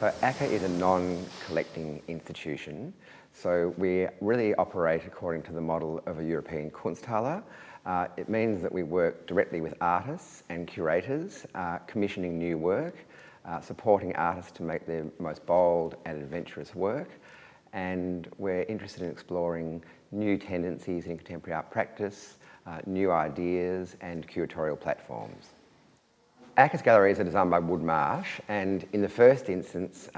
So ACCA is a non-collecting institution, so we really operate according to the model of a European Kunsthalle. It means that we work directly with artists and curators, commissioning new work, supporting artists to make their most bold and adventurous work, and we're interested in exploring new tendencies in contemporary art practice, new ideas and curatorial platforms. ACCA's galleries are designed by Wood Marsh, and in the first instance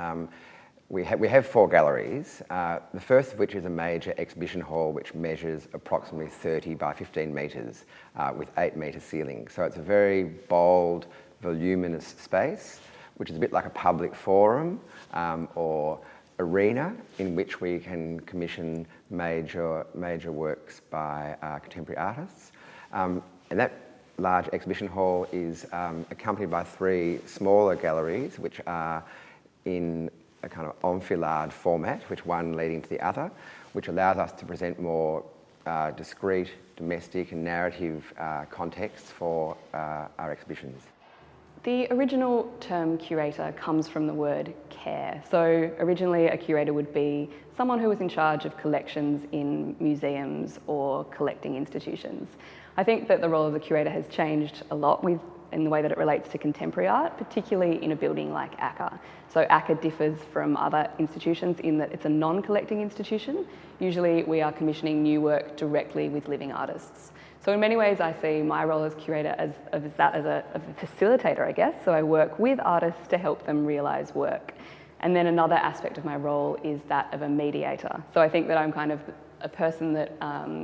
we have 4 galleries, the first of which is a major exhibition hall which measures approximately 30 by 15 metres with 8-metre ceilings. So it's a very bold, voluminous space, which is a bit like a public forum or arena in which we can commission major works by contemporary artists. And that large exhibition hall is accompanied by 3 smaller galleries which are in a kind of enfilade format, which one leading to the other, which allows us to present more discrete, domestic and narrative contexts for our exhibitions. The original term curator comes from the word care. So originally a curator would be someone who was in charge of collections in museums or collecting institutions. I think that the role of the curator has changed a lot in the way that it relates to contemporary art, particularly in a building like ACCA. So ACCA differs from other institutions in that it's a non-collecting institution. Usually we are commissioning new work directly with living artists. So in many ways I see my role as curator as a facilitator, I guess. So I work with artists to help them realise work. And then another aspect of my role is that of a mediator. So I think that I'm kind of a person that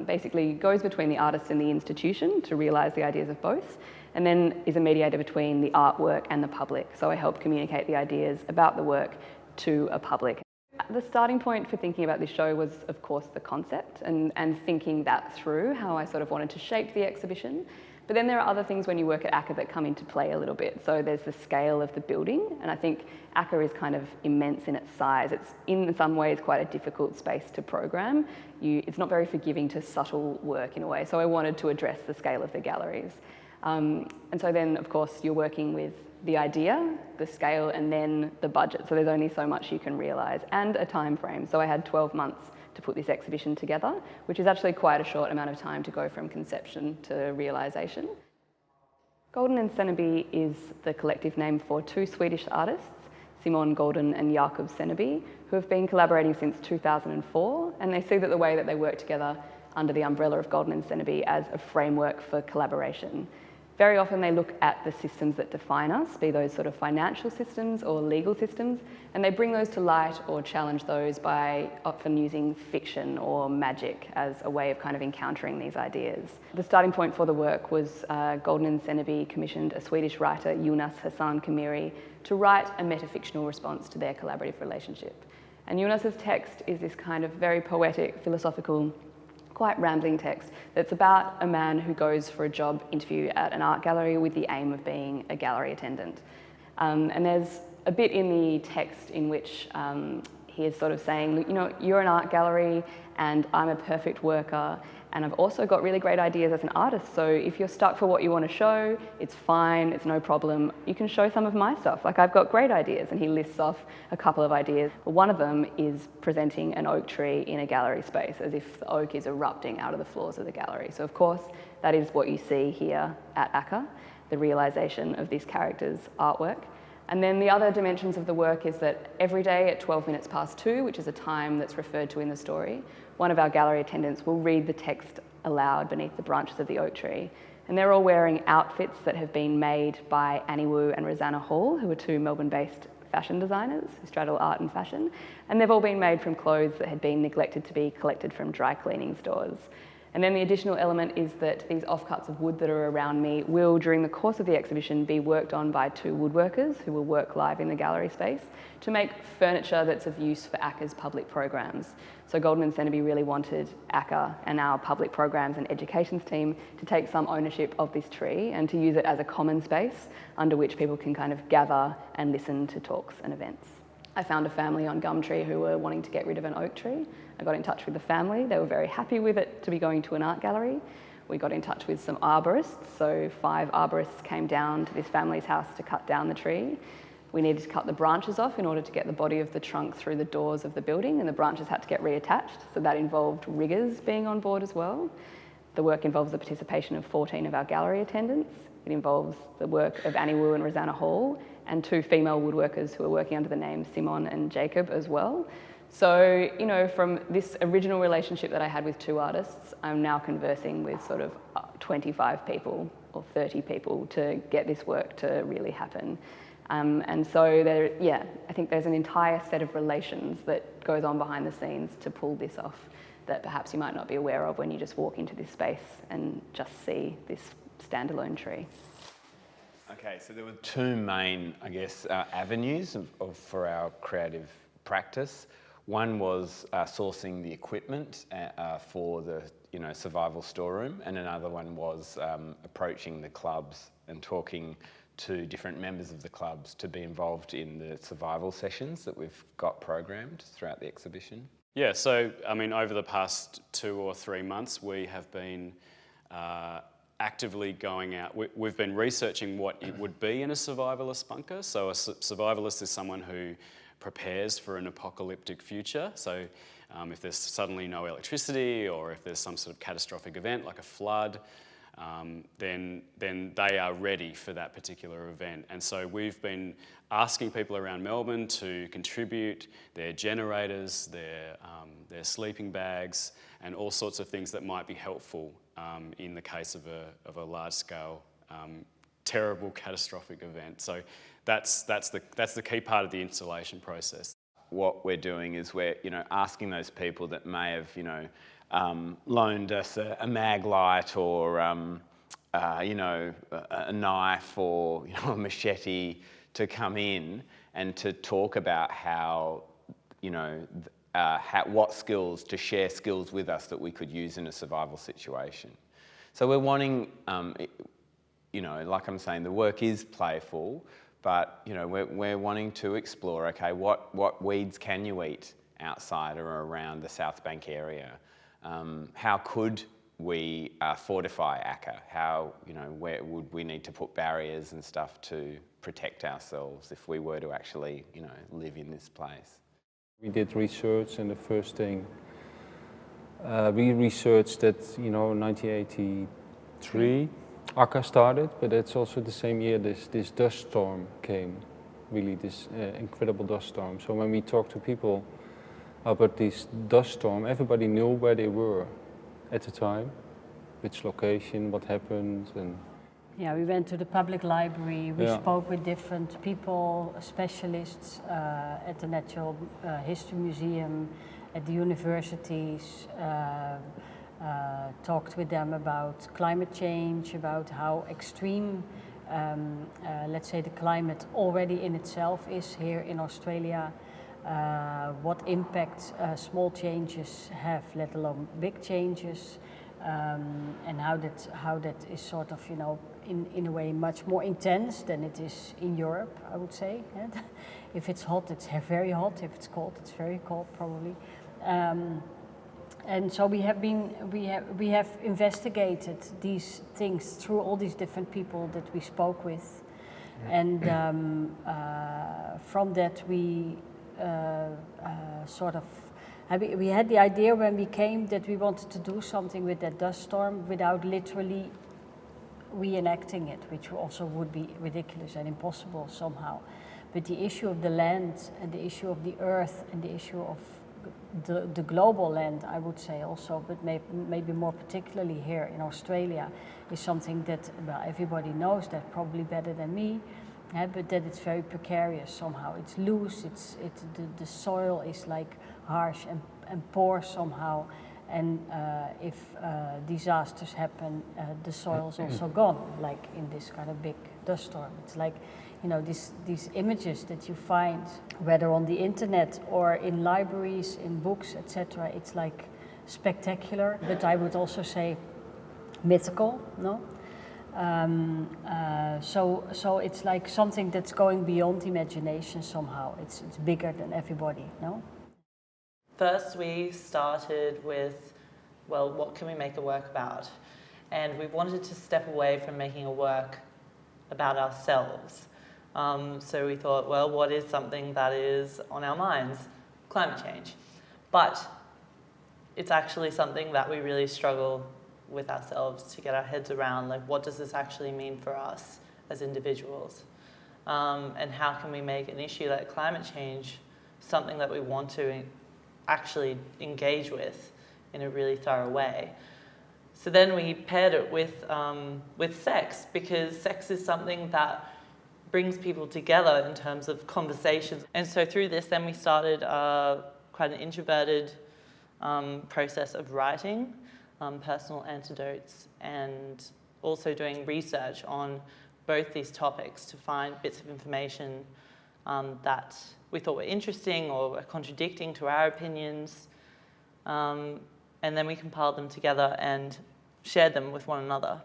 basically goes between the artist and the institution to realise the ideas of both, and then is a mediator between the artwork and the public. So I help communicate the ideas about the work to a public. The starting point for thinking about this show was, of course, the concept and thinking that through, how I sort of wanted to shape the exhibition. But then there are other things when you work at ACCA that come into play a little bit. So there's the scale of the building, and I think ACCA is kind of immense in its size. It's in some ways quite a difficult space to program. It's not very forgiving to subtle work in a way, so I wanted to address the scale of the galleries. And so then, of course, you're working with the idea, the scale, and then the budget. So there's only so much you can realise, and a time frame. So I had 12 months to put this exhibition together, which is actually quite a short amount of time to go from conception to realisation. Goldman and Sinabi is the collective name for 2 Swedish artists, Simon Golden and Cuffe Sinabi, who have been collaborating since 2004, and they see that the way that they work together under the umbrella of Goldman and Sinabi as a framework for collaboration. Very often they look at the systems that define us, be those sort of financial systems or legal systems, and they bring those to light or challenge those by often using fiction or magic as a way of kind of encountering these ideas. The starting point for the work was Goldman and Sinabi commissioned a Swedish writer, Jonas Hassan Khemiri, to write a metafictional response to their collaborative relationship. And Jonas's text is this kind of very poetic, philosophical, quite rambling text that's about a man who goes for a job interview at an art gallery with the aim of being a gallery attendant. And there's a bit in the text in which he is sort of saying, you know, you're an art gallery and I'm a perfect worker, and I've also got really great ideas as an artist, so if you're stuck for what you want to show, it's fine, it's no problem. You can show some of my stuff, like I've got great ideas. And he lists off a couple of ideas. One of them is presenting an oak tree in a gallery space, as if the oak is erupting out of the floors of the gallery. So of course, that is what you see here at ACCA, the realisation of this character's artwork. And then the other dimensions of the work is that every day at 12 minutes past 2, which is a time that's referred to in the story, one of our gallery attendants will read the text aloud beneath the branches of the oak tree. And they're all wearing outfits that have been made by Annie Wu and Rosanna Hall, who are 2 Melbourne-based fashion designers who straddle art and fashion. And they've all been made from clothes that had been neglected to be collected from dry cleaning stores. And then the additional element is that these offcuts of wood that are around me will, during the course of the exhibition, be worked on by 2 woodworkers who will work live in the gallery space to make furniture that's of use for ACCA's public programs. So Goldman and Sinabi really wanted ACCA and our public programs and educations team to take some ownership of this tree and to use it as a common space under which people can kind of gather and listen to talks and events. I found a family on Gumtree who were wanting to get rid of an oak tree. I got in touch with the family. They were very happy with it to be going to an art gallery. We got in touch with some arborists, so 5 arborists came down to this family's house to cut down the tree. We needed to cut the branches off in order to get the body of the trunk through the doors of the building, and the branches had to get reattached, so that involved riggers being on board as well. The work involves the participation of 14 of our gallery attendants. It involves the work of Annie Wu and Rosanna Hall, and 2 female woodworkers who are working under the names Simon and Jacob as well. So, you know, from this original relationship that I had with 2 artists, I'm now conversing with sort of 25 people or 30 people to get this work to really happen. And so there, yeah, I think there's an entire set of relations that goes on behind the scenes to pull this off that perhaps you might not be aware of when you just walk into this space and just see this standalone tree. Okay, so there were 2 main, I guess, avenues for our creative practice. One was sourcing the equipment for the survival storeroom, and another one was approaching the clubs and talking to different members of the clubs to be involved in the survival sessions that we've got programmed throughout the exhibition. Yeah, so I mean, over the past 2 or 3 months, we have been actively going out. We've been researching what it would be in a survivalist bunker. So a survivalist is someone who prepares for an apocalyptic future. So if there's suddenly no electricity, or if there's some sort of catastrophic event like a flood, then they are ready for that particular event. And so we've been asking people around Melbourne to contribute their generators, their sleeping bags, and all sorts of things that might be helpful in the case of a large-scale, terrible, catastrophic event. So that's the key part of the installation process. What we're doing is we're asking those people that may have loaned us a mag light or a knife or a machete to come in and to talk about how what skills, to share skills with us that we could use in a survival situation. So we're wanting, like I'm saying, the work is playful, but we're wanting to explore, okay, what weeds can you eat outside or around the South Bank area? How could we fortify ACCA? How, where would we need to put barriers and stuff to protect ourselves if we were to actually, live in this place? We did research, and the first thing we researched that, 1983, ACCA started, but it's also the same year this dust storm came, really this incredible dust storm. So when we talked to people about this dust storm, everybody knew where they were at the time, which location, what happened, and yeah, we went to the public library, we spoke with different people, specialists at the Natural History Museum, at the universities, talked with them about climate change, about how extreme, let's say, the climate already in itself is here in Australia, what impact small changes have, let alone big changes, and how that is sort of, in a way much more intense than it is in Europe, I would say. If it's hot, it's very hot. If it's cold, it's very cold, probably. And so we have investigated these things through all these different people that we spoke with, and from that we we had the idea when we came that we wanted to do something with that dust storm without literally reenacting it, which also would be ridiculous and impossible somehow. But the issue of the land and the issue of the earth and the issue of the global land, I would say also, but maybe more particularly here in Australia, is something that, well, everybody knows that probably better than me, but that it's very precarious somehow. It's loose, the soil is like harsh and poor somehow, and if disasters happen, the soil is also gone, like in this kind of big dust storm. It's like, these images that you find, whether on the internet or in libraries, in books, etc., it's like spectacular, but I would also say mythical, no? So it's like something that's going beyond imagination somehow. It's bigger than everybody, no? First, we started with, well, what can we make a work about? And we wanted to step away from making a work about ourselves. So we thought, well, what is something that is on our minds? Climate change. But it's actually something that we really struggle with ourselves to get our heads around, like, what does this actually mean for us as individuals? And how can we make an issue like climate change something that we want to actually engage with in a really thorough way? So then we paired it with sex, because sex is something that brings people together in terms of conversations. And so through this, then we started quite an introverted process of writing personal anecdotes, and also doing research on both these topics to find bits of information that we thought were interesting or were contradicting to our opinions. And then we compiled them together and shared them with one another.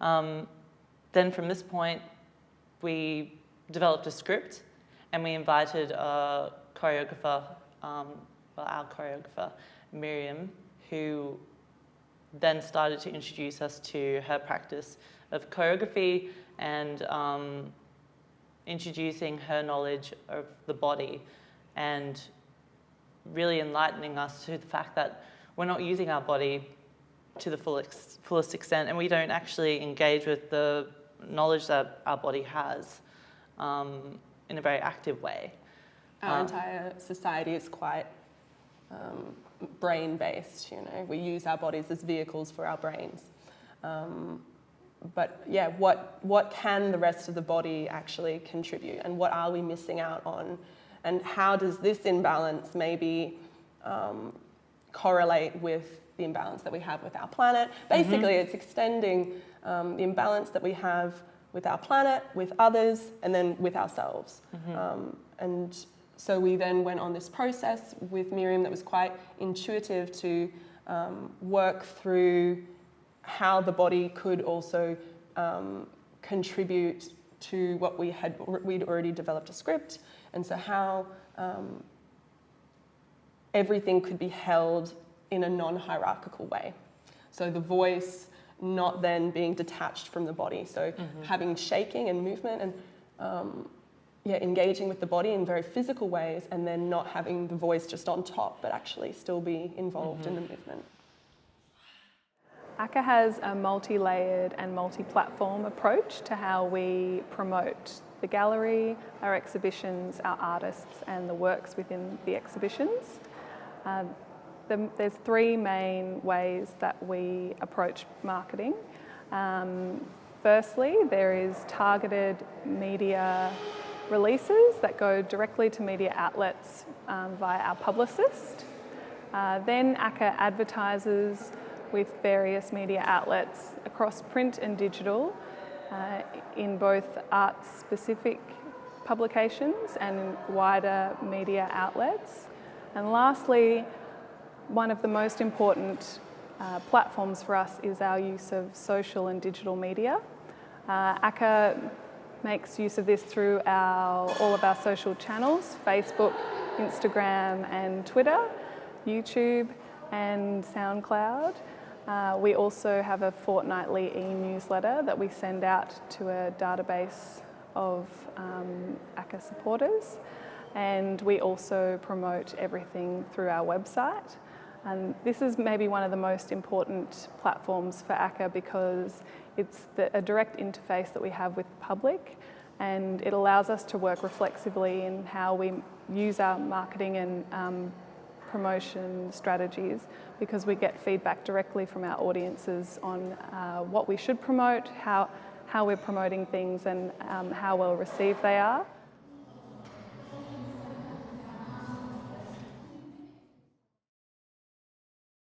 Then from this point, we developed a script, and we invited a choreographer, our choreographer, Miriam, who then started to introduce us to her practice of choreography and introducing her knowledge of the body, and really enlightening us to the fact that we're not using our body to the fullest extent, and we don't actually engage with the knowledge that our body has in a very active way. Our entire society is quite brain-based, you know. We use our bodies as vehicles for our brains. But yeah, what can the rest of the body actually contribute, and what are we missing out on? And how does this imbalance maybe correlate with the imbalance that we have with our planet? Basically, it's extending the imbalance that we have with our planet, with others, and then with ourselves. And so we then went on this process with Miriam that was quite intuitive to work through how the body could also contribute to what we'd already developed a script, and so how everything could be held in a non-hierarchical way. So the voice not then being detached from the body, so having shaking and movement and engaging with the body in very physical ways, and then not having the voice just on top, but actually still be involved in the movement. ACCA has a multi-layered and multi-platform approach to how we promote the gallery, our exhibitions, our artists, and the works within the exhibitions. There's three main ways that we approach marketing. Firstly, there is targeted media releases that go directly to media outlets via our publicist. Then ACCA advertises with various media outlets across print and digital in both arts-specific publications and in wider media outlets. And lastly, one of the most important platforms for us is our use of social and digital media. ACCA makes use of this through all of our social channels: Facebook, Instagram and Twitter, YouTube and SoundCloud. We also have a fortnightly e-newsletter that we send out to a database of ACCA supporters, and we also promote everything through our website. And this is maybe one of the most important platforms for ACCA because it's a direct interface that we have with the public, and it allows us to work reflexively in how we use our marketing and promotion strategies, because we get feedback directly from our audiences on what we should promote, how we're promoting things, and how well received they are.